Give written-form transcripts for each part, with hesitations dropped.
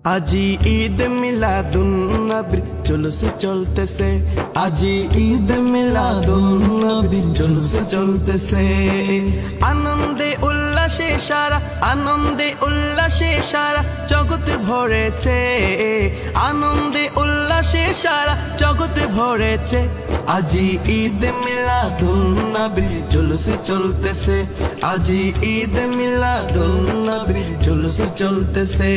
আজি ঈদ মিলাদুন নবীর জুলুস চলতেছে, আজি ঈদ মিলাদুন নবীর জুলুস চলতেছে। আনন্দে উল্লাসে সারা, আনন্দে উল্লাসে সারা জগৎ ভরেছে, আনন্দে উল্লাসে সারা জগৎ ভরেছে। আজি ঈদ মিলাদুন নবীর জুলুস চলতেছে, আজি ঈদ মিলাদুন নবীর জুলুস চলতেছে।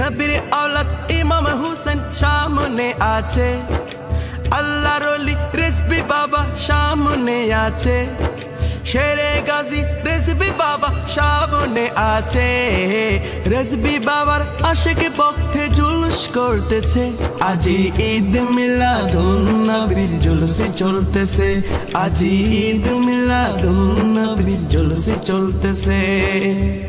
নবীর औलाद ইমাম হুসেন সামনে আছে, আল্লাহর ওলি রিজভী বাবা সামনে আছে, শেরে গাজী রিজভী বাবা সামনে আছে। রিজভী বাবার আশিক ভক্তে জুলুস করতেছে, আজি ঈদ মিলাদুন নবীর জুলুস চলতেছে, আজি ঈদ মিলাদুন নবীর জুলুস চলতেছে।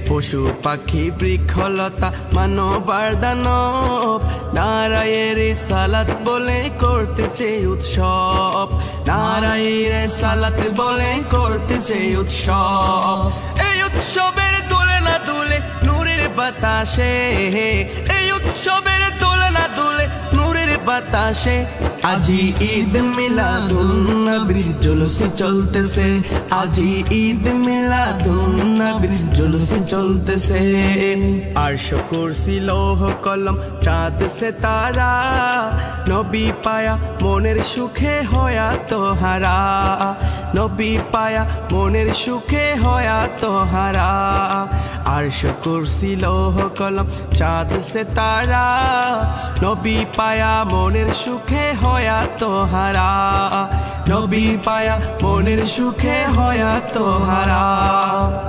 পশু পাখি বৃক্ষলতা মানবার দানব নারায়ের সালাত বলে করতেছে উৎসব, নারায়ের সালাত বলে করতেছে উৎসব। এই উৎসবের দোলে না দুলে নূরের বাতাসে, এই উৎসবের দোলে না দুলে নূরের বাতাসে। আজি ঈদ মিলাদুন নবীর জুলুস চলতেছে, আজি ঈদ মিলাদুন নবীর জুলুস চলতেছে। আরশ কুরসি লৌহ কলম চাঁদ সিতারা নবী পায়া মনের সুখে হয়া তোহারা, নবী পায়া মনের সুখে হয়া তোহারা। আরশ কুরসি লৌহ কলম চাঁদ সিতারা নবী পায়া মনের সুখে হয়া তোহারা, নবী পায়া মনের সুখে হয়া তোহারা।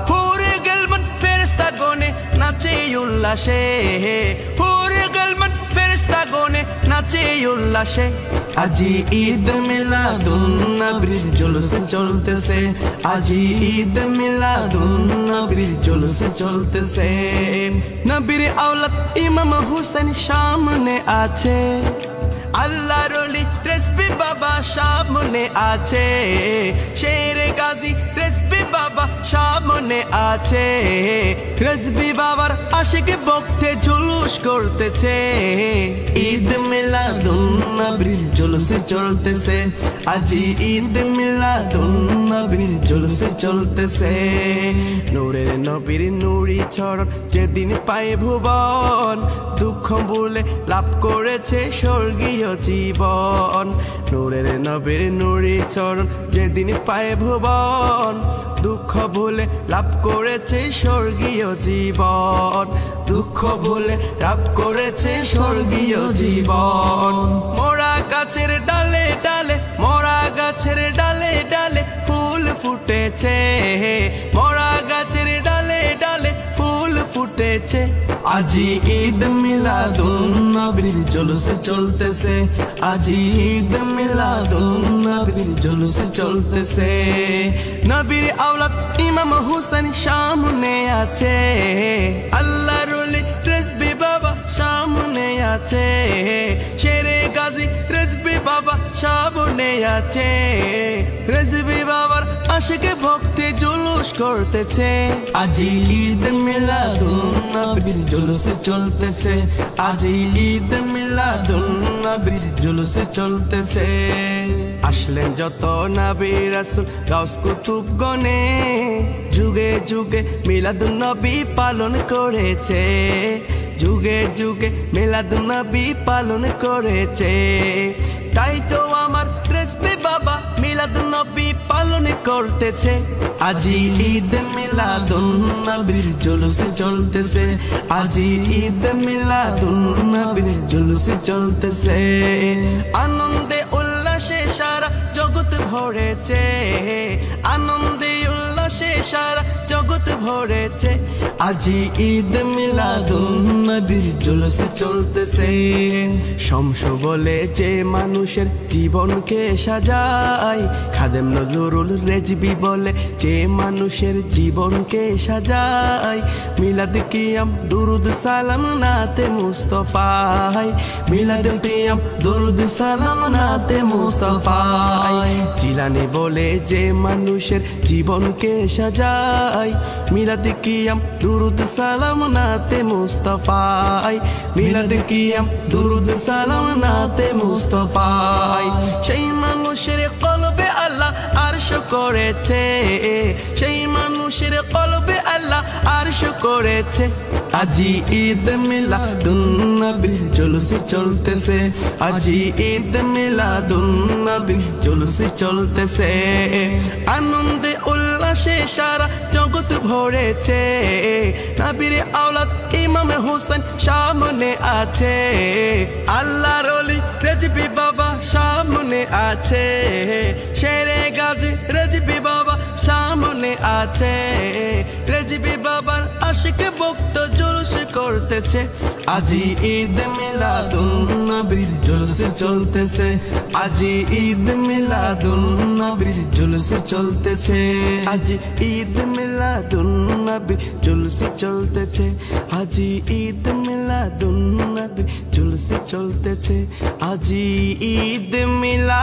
হুরে গেলমান ফেরেশতা গনে নাচে উল্লাসে, হুরে গেলমান ফেরেশতা গনে নাচে উল্লাসে। আজি ঈদ মিলাদুন নবীর জুলুস চলতেছে, আজি ঈদ মিলাদুন নবীর জুলুস চলতেছে। নবীর औलाद ইমাম হুসেন সামনে আছে, আল্লাহর ওলি রিজভী বাবা সামনে আছে, শেরে গাজী রিজভী বাবা সামনে আছে। রিজভী বাবার আশিক ভক্তে জুলুস করতেছে, ঈদ মিলাদুন নবীর জুলুস চলতেছে, আজি ঈদ মিলাদুন নবীর জুলুস চলতেছে। নূরের নবীর নূরি চরণ যেদিন পায় ভুবন, দুঃখ ভুলে লাভ করেছে স্বর্গীয় জীবন। নূরের নবীর নূরি চরণ যেদিন পায় ভুবন, দুঃখ ভুলে লাভ করেছে স্বর্গীয় জীবন, দুঃখ ভুলে লাভ করেছে স্বর্গীয় জীবন। মোরা গাছের ডালে ডালে, মোরা গাছের ডালে ডালে ফুল ফুটেছে, মোরা গাছের ডালে ডালে ফুল ফুটেছে। আজি ঈদ মিলাদুন নবীর জুলুস চলতেছে, আজি ঈদ মিলাদুন নবীর জুলুস চলতেছে। নবীর औलाद ইমাম হুসেন সামনে আছে, আল্লাহর ওলি রিজভী বাবা সামনে আছে, শেরে গাজী রিজভী বাবা সামনে আছে। রিজভী বাবার আশিক ভক্তি জুলুস করতেছে, আজি ঈদ মিলাদুন নবীর জুলুস চলতেছে, আজি ঈদ মিলাদুন নবীর জুলুস চলতেছে। আসলেন যত নবী রাসূল গাউস কুতুব গনে, যুগে যুগে মিলাদুন নবী পালন করেছে, যুগে যুগে মিলাদুন নবী পালন করেছে। তাই তো আমার রিজভী বাবা মিলাদুন নবী পালন করতেছে, আজি ঈদ মিলাদুন নবীর জুলুস চলতেছে, আজি ঈদ মিলাদুন নবীর জুলুস চলতেছে। আনন্দে উল্লাসে সারা জগৎ ভরেছে, আনন্দে উল্লাসে সারা জগৎ ভরেছে। আজি ঈদ মিলাদুন নবীর জুলুস চলতেছে। শমস বলে যে মানুষের জীবনকে সাজায়, খাদেম নজরুল রিজভী বলে যে মানুষের জীবনকে সাজায়। মিলাদ কিয়াম দুরুদ সালাম নাতে মুস্তাফায়, মিলাদ কিয়াম দুরুদ সালাম নাতে মুস্তাফায়। জিলানী বলে যে মানুষের জীবনকে ঘরে সাজাই মিলাদ কিয়াম দুরুদ সালাম নাতে মুস্তাফাই মিলাদ কিয়াম দুরুদ সালাম নাতে মুস্তাফাই সেই মানুষের কলবে আল্লাহ আরশ করেছে সেই মানুষের কলবে আল্লাহ আরশ করেছে আজি ঈদ মিলাদুন নবী জুলুস চলতেছে আজি ঈদ মিলাদুন নবী জুলুস চলতেছে আনন্দে উল্লাসে সারা জগৎ ভরেছে নবীর আওলাদ ইমাম হোসেন সামনে আছে আল্লাহর ওলি রেজবি বাবা সামনে আছে শেরে গাজী রেজবি বাবা সামনে আছে রেজবি বাবার আশিক ভক্ত জুলুস করতেছে আজি ঈদ মিলাদুন নবীর জুলুস চলতেছে আজি ঈদ মিলাদুন নবীর জুলুস চলতেছে আজি ঈদ মিলাদুন নবীর জুলুস চলতেছে আজি ঈদ মিলাদুন নবীর জুলুস চলতেছে আজি ঈদ মিলাদ